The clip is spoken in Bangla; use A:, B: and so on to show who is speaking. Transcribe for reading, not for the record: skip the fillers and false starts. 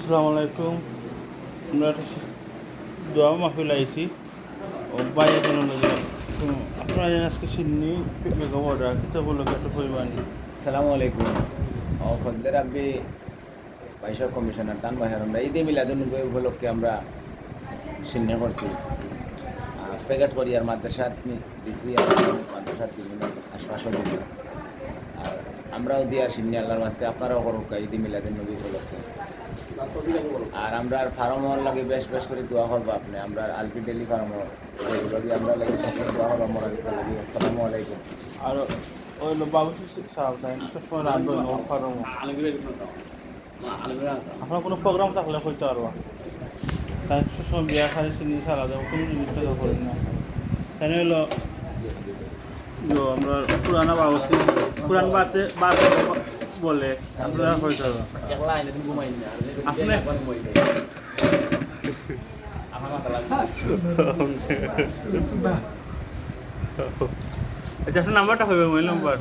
A: আসসালামু আলাইকুম। আমরা একটা দোয়া মাহফিল আইছি ও বাইরে কেন লাগে আপনারা জানেন আজকে সিডনি পিকনিক অর্ডার কিতাব বললো একটা পরিমাণ।
B: আসসালামু আলাইকুম। ফজলে রাব্বি পয়সা কমিশনার টান বাহার আমরা ঈদে মিলাদুন্নবী উপলক্ষে আমরা সিন্নে করছি প্যাকেট করি আর মাদ্রাসাত দিছি আর মাদ্রাসাত বিভিন্ন আশপাশও দিল আর আমরাও দিয়ে আর সিন্নি আল্লাহর বাস্তে আপনারাও করুক ঈদে মিলাদুন্নবী উপলক্ষে। আর আমরা ফার্মও লাগে বেশ বেশ করে দোয়া করবো আপনি আমরা আলপি ডেলি ফার্মও যদি আমরা লাগে সকল দোয়া করবো আমরা লাগে। আসসালামু আলাইকুম।
A: আর ওই বাবু সাহেব সময় রাখবেন আপনার কোনো প্রোগ্রাম থাকলে হইতে পারবো তাই সবসময় বিয়া খালি সিনি সারা যাবো কোনো জিনিসটা করি না কেন হলো আমরা পুরানা বাবুতি পুরান বাতে বাতে বলে আপনারা হইতে পারবো আপনি এটা নাম্বারটা হবে মোবাইল নাম্বার